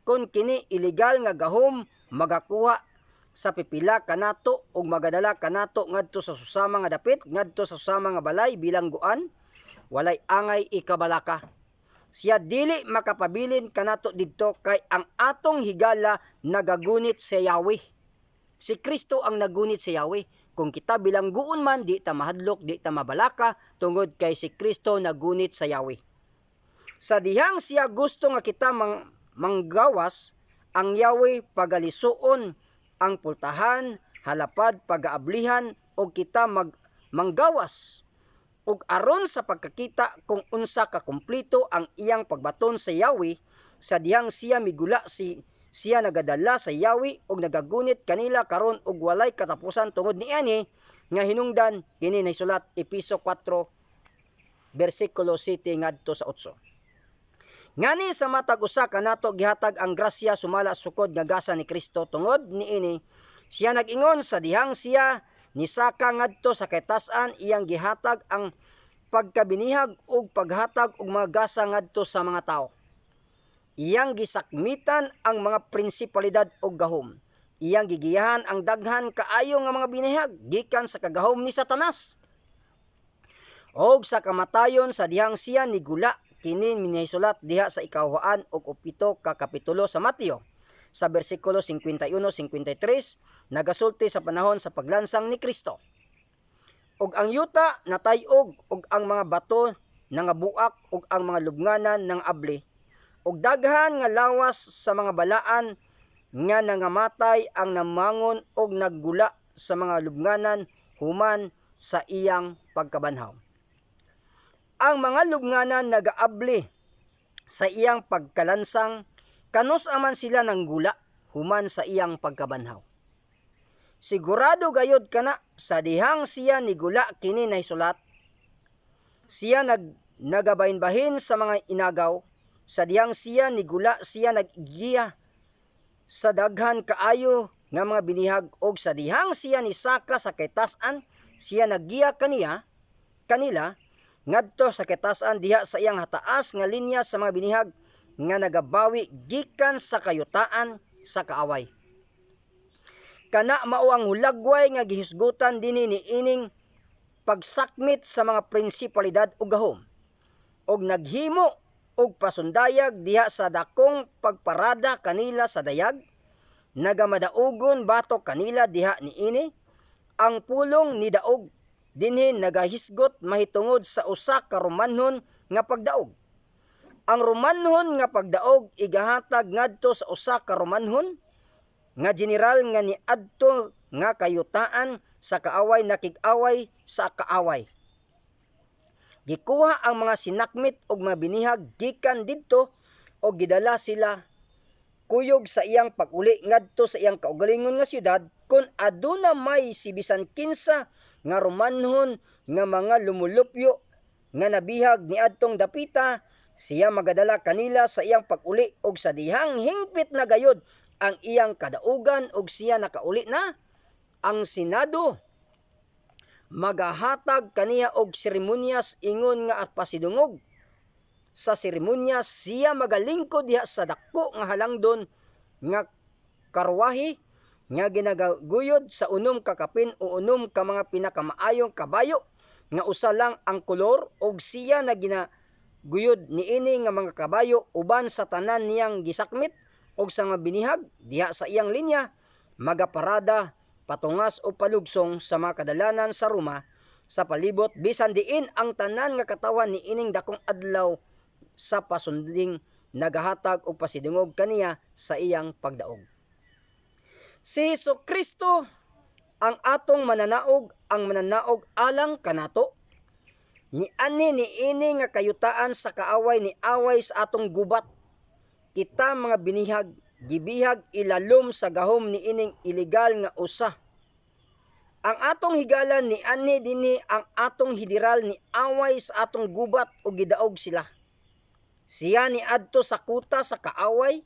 A: Kun kini illegal nga gahom magakuha sa pipila kanato ug magadala kanato ngadto sa susama nga dapit, ngadto sa susama nga balay bilangguan, walay angay ikabalaka. Siya dili makapabilin kanato didto kay ang atong higala nagagunit sa Yahweh. Si Kristo ang nagunit sa Yahweh. Kung kita bilangguon man, di ta mahadlok, di ta mabalaka, tungod kay si Kristo nagunit sa Yahweh. Sa dihang siya gusto nga kita manggawas, ang Yahweh pagalisuon ang pultahan, halapad, pagaablihan, o kita manggawas. Ug aron sa pagkakita kung unsa ka kumpleto ang iyang pagbaton sa Yahweh, sa dihang siya migula siya nagadala sa Yahweh ug nagagunit kanila karon ug walay katapusan tungod niani nga hinungdan kini nasulat Efeso 4 bersikulo 7 ngadto sa 8. Ngani sa matag usa kanato gihatag ang grasya sumala sukod nga gasa ni Kristo. Tungod niini siya nag-ingon sa dihang siya nisaka ngadto sa katasan, iyang gihatag ang pagkabinihag ug paghatag og mga gasa ngadto sa mga tao. Iyang gisakmitan ang mga prinsipalidad ug gahom. Iyang gigiyahan ang daghan kaayo nga mga binihag gikan sa kagahom ni Satanas. Og sa kamatayon sa dihang siya nigula, kini minisulat diha sa ikawhaan og 7 ka kapitulo sa Mateo. sa bersikulo 51-53 nagasulti sa panahon sa paglansang ni Kristo. Og ang yuta natayog og ang mga bato nangabuak og ang mga lubnganan ng abli og daghan nga lawas sa mga balaan nga nangamatay ang namangon og naggula sa mga lubnganan human sa iyang pagkabanhaw. Ang mga lubnganan nagaabli sa iyang pagkalansang kanus aman sila ng gula human sa iyang pagkabanhaw. Sigurado gayod kana sa dihang siya ni gula kini nahisulat, siya nagabahin-bahin sa mga inagaw, sa dihang siya ni gula siya nagiya sa daghan kaayo nga mga binihag og sa dihang siya ni saka sa kitasan siya nagiya kanila ngadto sa kitasan diha sa iyang hataas nga linya sa mga binihag nga nagabawi gikan sa kayutaan sa kaaway. Kana mao ang hulagway nga gihisgutan dinhi ni ining pagsakmit sa mga prinsipalidad ug gahom og naghimo og pasundayag diha sa dakong pagparada kanila sa dayag nagamadaogon batok kanila diha niini ang pulong ni daog dinhi nagahisgot mahitungod sa usa ka Romanhon nga pagdaog. Ang Romanhon nga pagdaog igahatag ngadto sa usa ka Romanhon nga general nga niadto nga kayutaan sa kaaway nakig-away sa kaaway. Gikuha ang mga sinakmit og mga binihag gikan didto o gidala sila kuyog sa iyang pag-uli ngadto sa iyang kaugalingon nga syudad kun aduna may si bisan kinsa nga Romanhon nga mga lumulupyo nga nabihag niadtong dapita siya magadala kanila sa iyang pag-uli og sa dihang hingpit na gayod ang iyang kadaugan og siya nakauli na ang Senado magahatag kaniya og seremonyas ingon nga pasidungog sa seremonyas siya magalingkod diha sa dako nga halangdon nga karwahe nga ginagaguyod sa unom ka kapin o unom ka mga pinakamaayong kabayo nga usa lang ang kolor og siya na ginaguyod niini nga mga kabayo uban sa tanan niyang gisakmit og sa mga binihag diha sa iyang linya magaparada patungas o palugsong sa mga kadalanan sa Roma sa palibot bisan diin ang tanan nga katawan ni ining dakong adlaw sa pasunding nagahatag og pasidungog kaniya sa iyang pagdaog. Si Jesucristo ang atong mananaog, ang mananaog alang kanato. Ni ani ni ini nga kayutaan sa kaaway ni away sa atong gubat. Kita mga binihag, gibihag ilalom sa gahom ni ining illegal nga usa. Ang atong higalan ni ani dinhi ang atong hidiral ni away sa atong gubat o gidaog sila. Siya ni adto sa kuta sa kaaway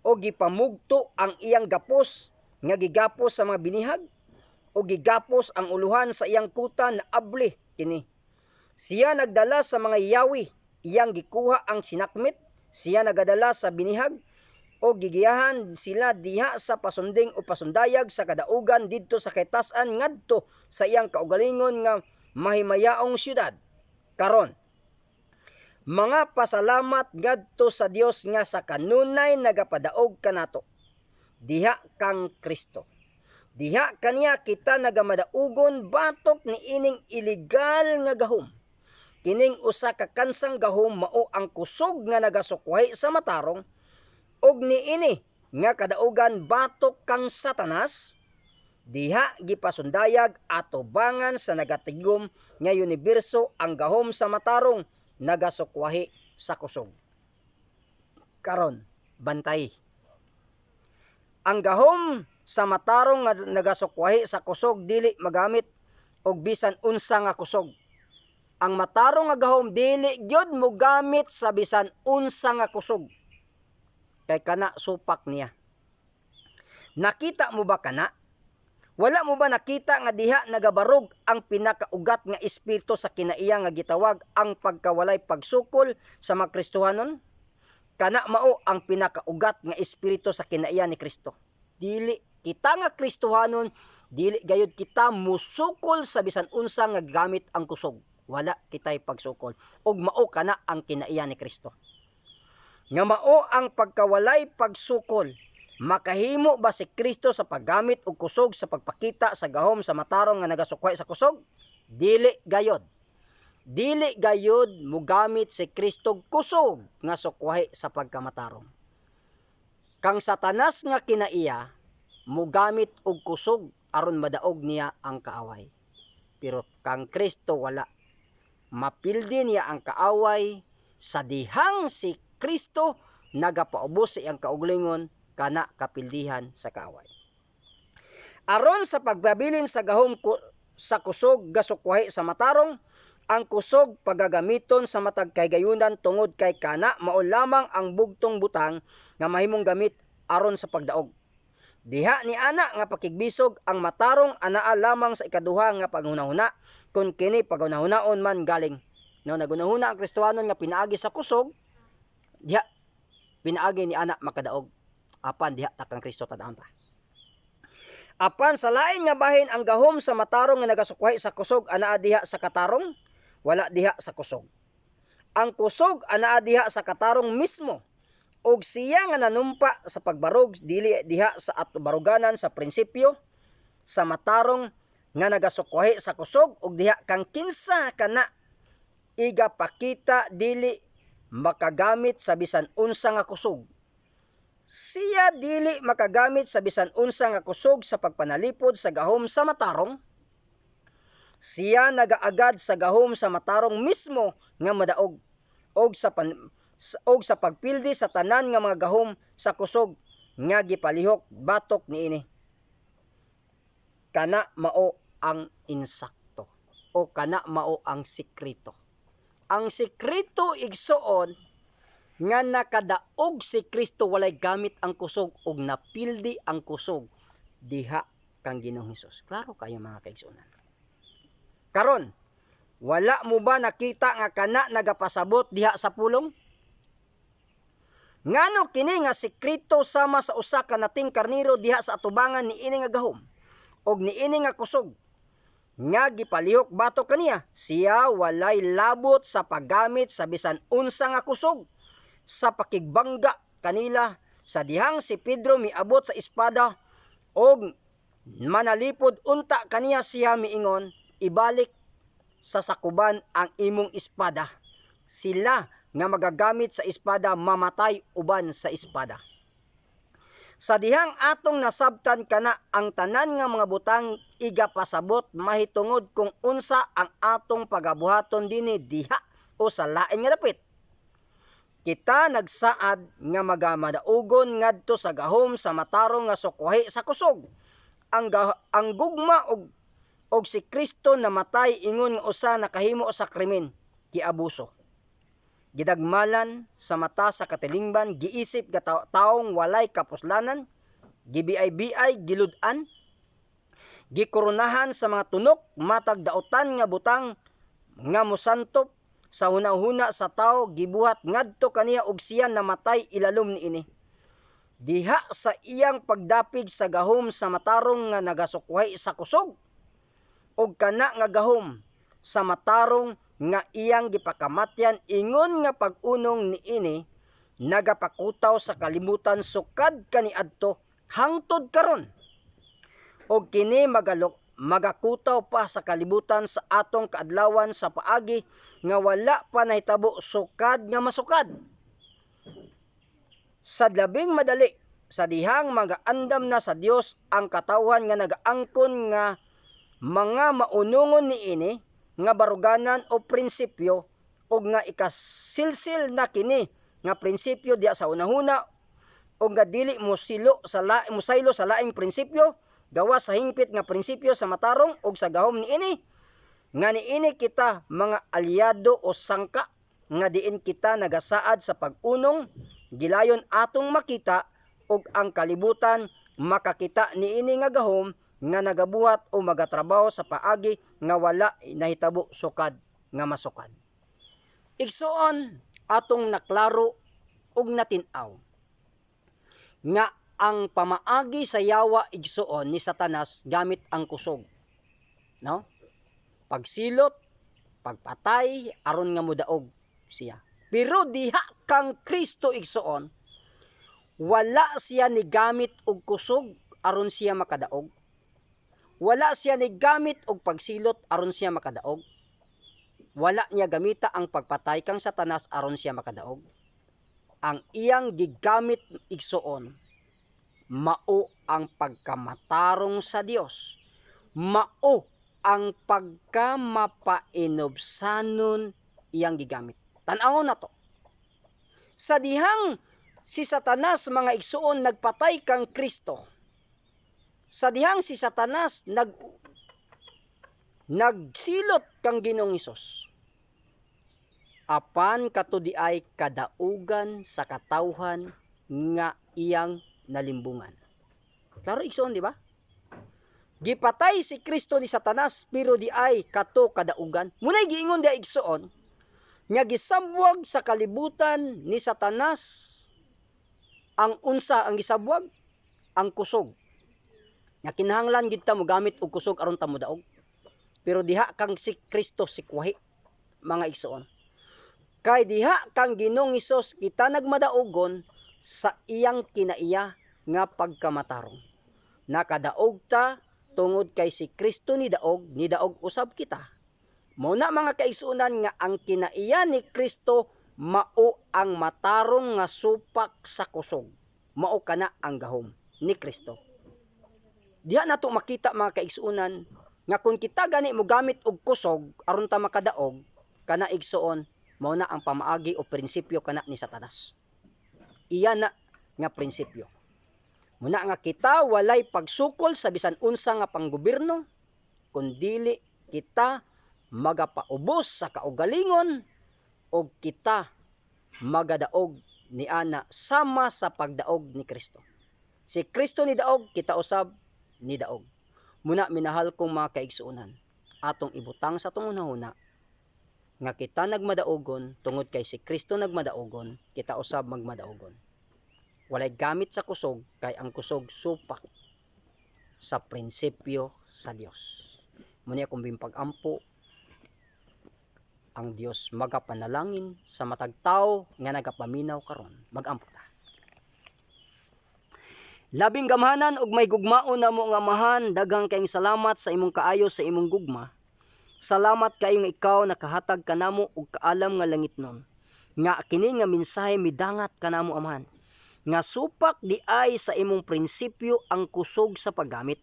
A: o gipamugto ang iyang gapos nga gigapos sa mga binihag o gigapos ang uluhan sa iyang kuta na abli kini. Siya nagdala sa mga yawi, iyang gikuha ang sinakmit, siya nagadala sa binihag o gigiyahan sila diha sa pasunding o pasundayag sa kadaugan didto sa kitasan ngadto sa iyang kaugalingon nga mahimayaong syudad. Karon mga pasalamat ngadto sa Dios nga sa kanunay nagapadaog kanato diha kang Kristo. Diha kaniya kita nagamadaugon batok ni ining illegal nga gahom. Kining usa ka kansang gahom mao ang kusog nga nagasukwahi sa matarong og niini nga kadaugan batok kang Satanas diha gipasundayag atubangan sa nagatigom nga universo ang gahom sa matarong nagasukwahi sa kusog. Karon bantay. Ang gahom sa matarong nga nagasukwahi sa kusog dili magamit og bisan unsa nga kusog. Ang matarong nga gahom dili gyud mo gamit sa bisan unsa nga kusog. Kay kana supak niya. Nakita mo ba kana? Wala mo ba nakita nga diha nagabarog ang pinakaugat nga espiritu sa kinaiya nga gitawag ang pagkawalay pagsukol sa mga Kristohanon? Kana mao ang pinakaugat nga espiritu sa kinaiya ni Kristo. Dili kita nga Kristohanon, dili gayud kita musukol sa bisan unsa nga gamit ang kusog. Wala kitay pagsukol. Og mao kana ang kinaiya ni Kristo. Nga mao ang pagkawalay pagsukol Makahimo ba si Kristo sa paggamit og kusog sa pagpakita sa gahom sa matarong nga nagasukhay sa kusog? Dili gayod. Dili gayod mugamit si Kristo kusog nga sukwahi sa pagkamatarong. Kang Satanas nga kinaiya mugamit og kusog aron madaog niya ang kaaway. Pero kang Kristo wala. Mapildi niya ang kaaway sa dihang si Kristo nagapaubos sa iyang kauglingon kana kapildihan sa kaaway. Aron sa pagbabilin sa gahom sa kusog gasukwahi sa matarong, ang kusog pagagamiton sa matag kay gayunan tungod kay kana mao lamang ang bugtong butang nga mahimong gamit aron sa pagdaog. Diha ni ana nga pakigbisog ang matarong anaa lamang sa ikaduha nga paghunahuna kun kini paghunahunahon man galing. No, nagunahuna ang Kristohanon nga pinaagi sa kusog, diha pinaagi ni ana makadaog. Apan diha takang Kristo tadaan pa. Apan sa lain nga bahin ang gahom sa matarong nga nagasukwahi sa kusog anaa diha sa katarong, wala diha sa kusog. Ang kusog anaa diha sa katarong mismo, og siya nga nanumpa sa pagbarog dili diha sa baruganan sa prinsipyo sa matarong nga nagasukwahi sa kusog, og diha kang kinsa kana igapakita dili makagamit sa bisan unsa nga kusog. Siya dili makagamit sa bisan unsa nga kusog sa pagpanalipod sa gahom sa matarong. Siya nagaagad sa gahom sa matarong mismo nga madaog og sa pagpildi sa tanan nga mga gahom sa kusog nga gipalihok batok niini. Kana mao ang insakto o kana mao ang sikreto. Ang sikreto igsuon nga nakadaog si Kristo walay gamit ang kusog og napildi ang kusog diha kang Ginoong Hesus. Klaro kayo mga kaigsuonan. Karon, wala mo ba nakita nga kana nagapasabot diha sa pulong? Ngano kini nga sikreto sama sa usa ka nating karniro diha sa atubangan ni ini nga gahom og ni ini nga kusog nga gipalihok batok kaniya. Siya walay labot sa paggamit sa bisan unsa nga kusog sa pakigbangga kanila sa dihang si Pedro miabot sa espada og manalipod unta kaniya siya miingon, ibalik sa sakuban ang imong espada. Sila nga magagamit sa espada mamatay uban sa espada. Sa dihang atong nasabtan kana ang tanan nga mga butang igapasabot mahitungod kung unsa ang atong pagabuhaton dinhi diha o sa lain nga dapit. Kita nagsaad nga magamadaugon ngadto sa gahom sa matarong nga sukwahi sa kusog. Ang gugma og si Kristo namatay ingon nga usa nakahimo sa krimen, giabuso. Gidagmalan sa mata sa katilingban, giisip nga taong walay kapuslanan, gibiay-biay, giludan, gikoronahan sa mga tunok, matag dautan nga butang nga mosantop sa hunahuna sa tao, gibuhat ngadto kaniya og siya namatay ilalom niini. Diha sa iyang pagdapig sa gahom sa matarong nga nagasukwahi sa kusog, og kana nga gahom sa matarong nga iyang gipakamatyan ingon nga pag-unong niini nagapakutaw sa kalibutan sukad kaniadto hangtod karon. Og kini magakutaw pa sa kalibutan sa atong kaadlawan sa paagi nga wala pa nahitabo sukad nga masukad. Sa labing madali sa dihang magaandam na sa Dios ang katawhan nga nagaangkon nga mga maunungon niini nga baruganan o prinsipyo og nga ikasilsil na kini nga prinsipyo diya sa unahuna og nga dili musaylo sa laing prinsipyo gawas sa hingpit nga prinsipyo sa matarong og sa gahom niini nga niini kita mga aliado o sangka nga diin kita nagasaad sa pag-unong gilayon atong makita og ang kalibutan makakita niini nga gahom nga nagabuhat o magatrabaho sa paagi nga wala nahitabo sukad nga masukad. Igsuon atong naklaro og natinaw nga ang pamaagi sa yawa igsuon ni Satanas gamit ang kusog. No? Pagsilot, pagpatay aron nga mudaog siya. Pero diha kang Kristo igsuon Wala siya ni gamit og kusog aron siya makadaog. Wala siya ni gamit og pagsilot aron siya makadaog. Wala niya gamita ang pagpatay kang Satanas aron siya makadaog. Ang iyang gigamit igsuon mao ang pagkamatarong sa Dios. Mao ang pagkamapainobsanon iyang gigamit. Tan-awon na to. Sa dihang si Satanas mga igsuon nagpatay kang Kristo. Sa dihang si Satanas nagsilot kang Ginoong Hesus. Apan kato di ay kadaugan sa katawhan nga iyang nalimbungan. Klaro igsoon, di ba? Gipatay si Kristo ni Satanas pero di ay kato kadaugan. Munay giingon di ay igsoon nga gisabwag sa kalibutan ni Satanas ang unsa ang gisabwag, ang kusog. Nga kinahanglan gid ta mo gamit og kusog aron ta mo daog. Pero diha kang si Kristo sikwahi mga igsoon. Kay diha kang Ginoong Hesus kita nagmadaogon sa iyang kinaiya nga pagkamatarong. Nakadaog ta tungod kay si Kristo ni daog usab kita. Mao na mga kaigsuonan nga ang kinaiya ni Kristo mao ang matarong nga supak sa kusog. Mao kana ang gahom ni Kristo. Diha nato makita mga kaigsuonan nga kung kita gani mo gamit og kusog aron ta makadaog kana igsuon mao na ang pamaagi o prinsipyo kana ni Satanas. Iya na nga prinsipyo. Muna nga kita walay pagsukol sa bisan unsa nga panggobyerno kundili kita magapaubos sa kaugalingon o kita magadaog ni ana sama sa pagdaog ni Kristo. Si Kristo ni daog, kita usab ni daog. Muna minahal kong mga kaigsuonan, atong ibutang sa atong unahuna nga kita nagmadaogon tungod kay si Kristo nagmadaogon, kita usab magmadaogon. Walay gamit sa kusog kay ang kusog supak sa prinsipyo sa Dios. Muna akong bimpag-ampo ang Dios magapanalangin sa matag tawo nga nagapaminaw karon. Mag-ampo ta. Labing gamhanan ug may gugmaon namo nga Amahan, daghang kayong salamat sa imong kaayo sa imong gugma. Salamat kayo nga ikaw nakahatag kanamo og kaalam nga langitnon. Nga kini nga mensahe midangat kanamo Amahan. Nga supak di ay sa imong prinsipyo ang kusog sa paggamit.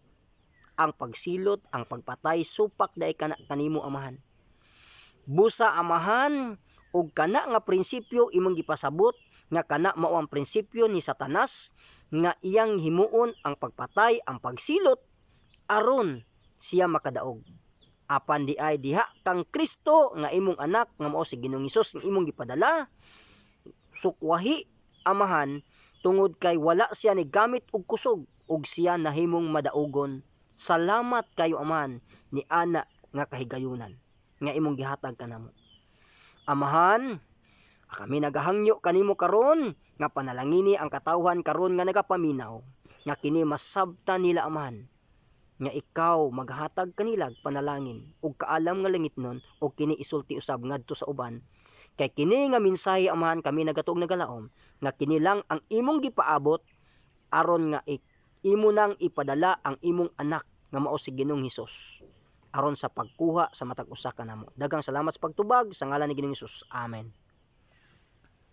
A: Ang pagsilot, ang pagpatay, supak di ay kanimo Amahan. Busa Amahan og kana nga prinsipyo imong gipasabot nga kana mao ang prinsipyo ni Satanas nga iyang himuon ang pagpatay, ang pagsilot aron siya makadaog. Apan di ay diha kang Kristo nga imong anak nga mao si Ginoong Hesus nga imong gipadala. Sukwahi Amahan tungod kay wala siya ni gamit og kusog ug siya nahimong madaogon. Salamat kayo Amahan ni ana nga kahigayunan nga imong gihatag kanamo. Amahan, kami nagahangyo kanimo karon nga panalangini ang katawhan karon nga nagapaminaw nga kini masabtan nila Amahan nga ikaw maghatag kanilag panalangin ug kaalam nga langitnon ug kini isulti usab ngadto sa uban kay kini nga mensahe Amahan kami nagatuog nagalaom nga kini lang ang imong gipaabot aron nga imo nang ipadala ang imong anak nga mao si Ginoong Hesus aron sa pagkuha sa matag usa kanamo. Daghang salamat sa pagtubag sa ngalan ni Ginoong Hesus. Amen.